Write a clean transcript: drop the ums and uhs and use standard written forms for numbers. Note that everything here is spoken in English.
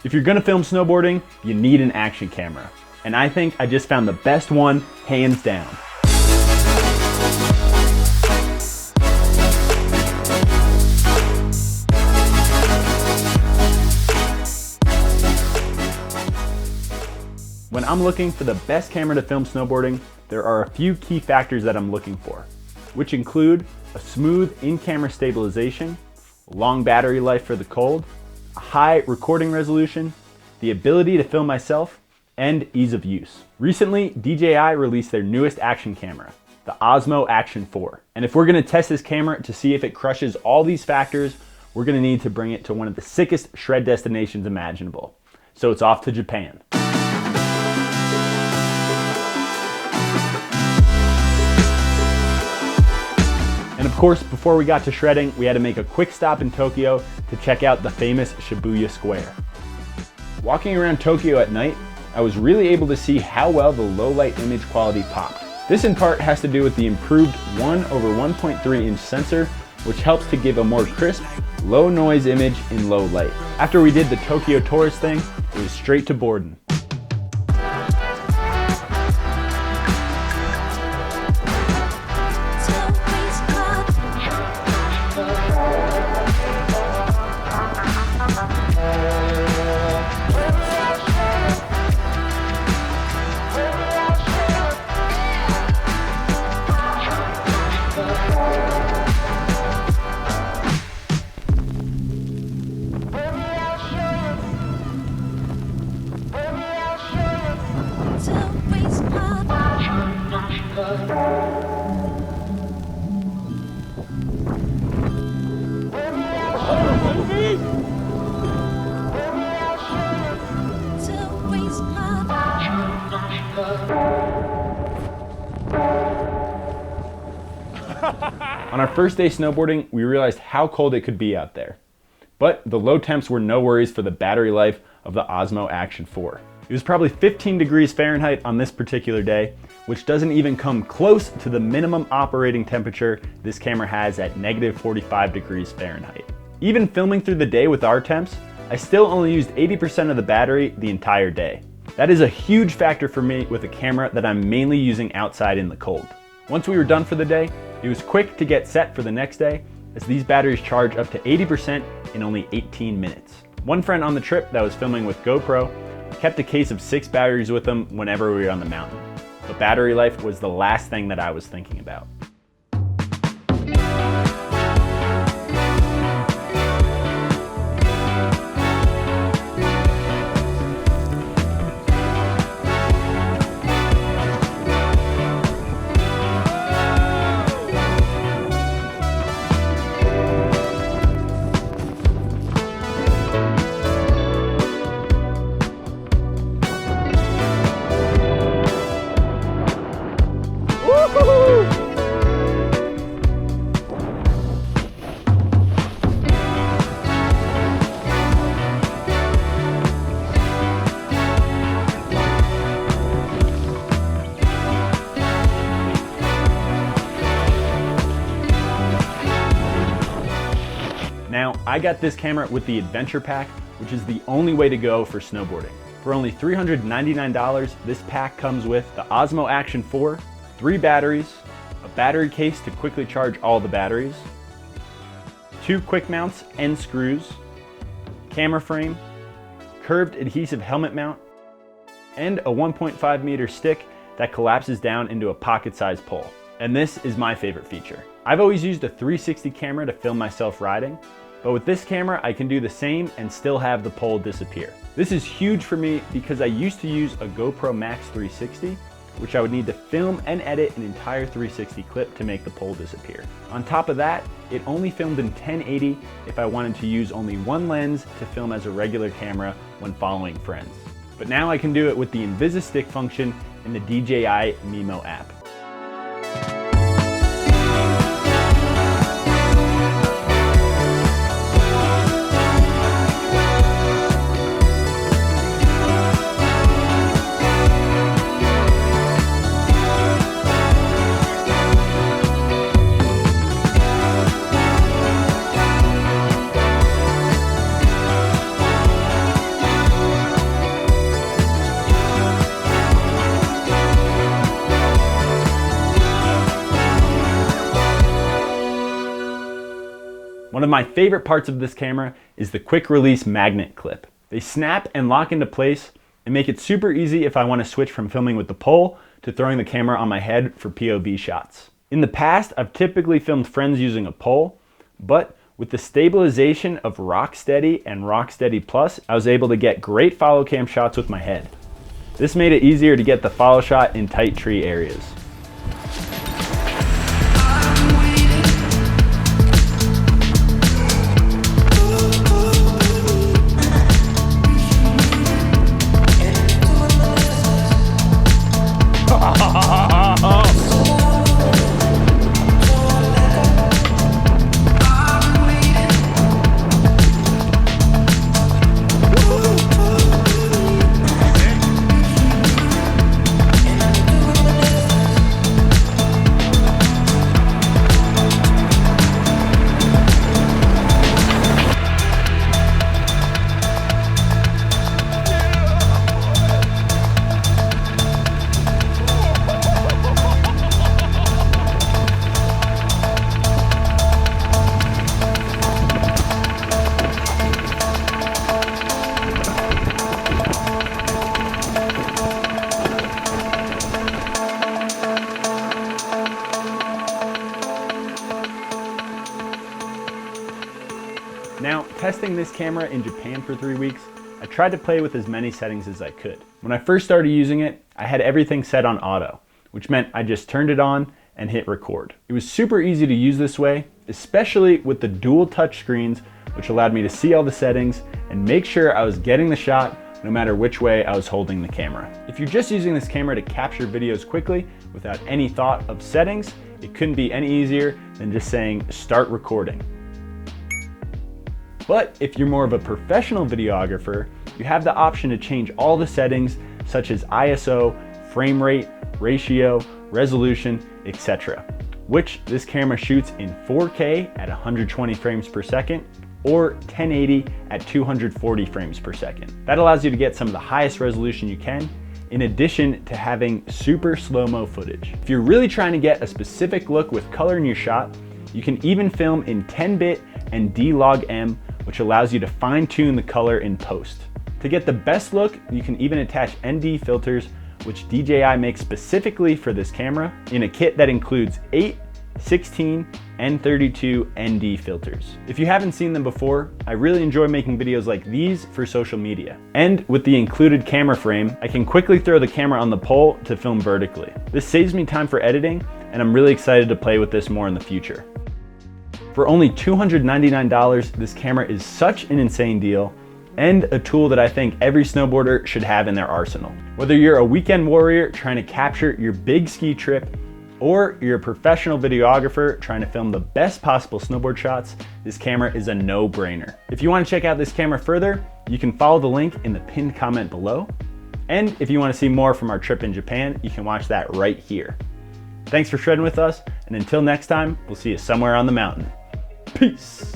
If you're gonna film snowboarding, you need an action camera. And I think I just found the best one, hands down. When I'm looking for the best camera to film snowboarding, there are a few key factors that I'm looking for, which include a smooth in-camera stabilization, long battery life for the cold, a high recording resolution, the ability to film myself, and ease of use. Recently, DJI released their newest action camera, the Osmo Action 4. And if we're gonna test this camera to see if it crushes all these factors, we're gonna need to bring it to one of the sickest shred destinations imaginable. So it's off to Japan. And of course, before we got to shredding, we had to make a quick stop in Tokyo to check out the famous Shibuya Square. Walking around Tokyo at night, I was really able to see how well the low light image quality popped. This in part has to do with the improved 1/1.3" sensor, which helps to give a more crisp, low noise image in low light. After we did the Tokyo tourist thing, it was straight to Borden. On our first day snowboarding, we realized how cold it could be out there. But the low temps were no worries for the battery life of the Osmo Action 4. It was probably 15 degrees Fahrenheit on this particular day, which doesn't even come close to the minimum operating temperature this camera has at -45 degrees Fahrenheit. Even filming through the day with our temps, I still only used 80% of the battery the entire day. That is a huge factor for me with a camera that I'm mainly using outside in the cold. Once we were done for the day, it was quick to get set for the next day, as these batteries charge up to 80% in only 18 minutes. One friend on the trip that was filming with GoPro kept a case of 6 batteries with him whenever we were on the mountain. But battery life was the last thing that I was thinking about. Now, I got this camera with the Adventure Pack, which is the only way to go for snowboarding. For only $399, this pack comes with the Osmo Action 4, 3 batteries, a battery case to quickly charge all the batteries, 2 quick mounts and screws, camera frame, curved adhesive helmet mount, and a 1.5 meter stick that collapses down into a pocket-sized pole. And this is my favorite feature. I've always used a 360 camera to film myself riding, but with this camera I can do the same and still have the pole disappear. This is huge for me because I used to use a GoPro Max 360, which I would need to film and edit an entire 360 clip to make the pole disappear. On top of that, it only filmed in 1080 if I wanted to use only one lens to film as a regular camera when following friends. But now I can do it with the Invisistick function in the DJI Mimo app. One of my favorite parts of this camera is the quick release magnet clip. They snap and lock into place and make it super easy if I want to switch from filming with the pole to throwing the camera on my head for POV shots. In the past, I've typically filmed friends using a pole, but with the stabilization of Rocksteady and Rocksteady Plus, I was able to get great follow cam shots with my head. This made it easier to get the follow shot in tight tree areas. Now, testing this camera in Japan for 3 weeks, I tried to play with as many settings as I could. When I first started using it, I had everything set on auto, which meant I just turned it on and hit record. It was super easy to use this way, especially with the dual touch screens, which allowed me to see all the settings and make sure I was getting the shot no matter which way I was holding the camera. If you're just using this camera to capture videos quickly without any thought of settings, it couldn't be any easier than just saying start recording. But if you're more of a professional videographer, you have the option to change all the settings such as ISO, frame rate, ratio, resolution, etc., which this camera shoots in 4K at 120 frames per second or 1080 at 240 frames per second. That allows you to get some of the highest resolution you can, in addition to having super slow-mo footage. If you're really trying to get a specific look with color in your shot, you can even film in 10-bit and D-Log-M, which allows you to fine-tune the color in post. To get the best look, you can even attach ND filters, which DJI makes specifically for this camera, in a kit that includes 8, 16, and 32 ND filters. If you haven't seen them before, I really enjoy making videos like these for social media. And with the included camera frame, I can quickly throw the camera on the pole to film vertically. This saves me time for editing, and I'm really excited to play with this more in the future. For only $299, this camera is such an insane deal and a tool that I think every snowboarder should have in their arsenal. Whether you're a weekend warrior trying to capture your big ski trip, or you're a professional videographer trying to film the best possible snowboard shots, this camera is a no-brainer. If you want to check out this camera further, you can follow the link in the pinned comment below. And if you want to see more from our trip in Japan, you can watch that right here. Thanks for shredding with us, and until next time, we'll see you somewhere on the mountain. Peace.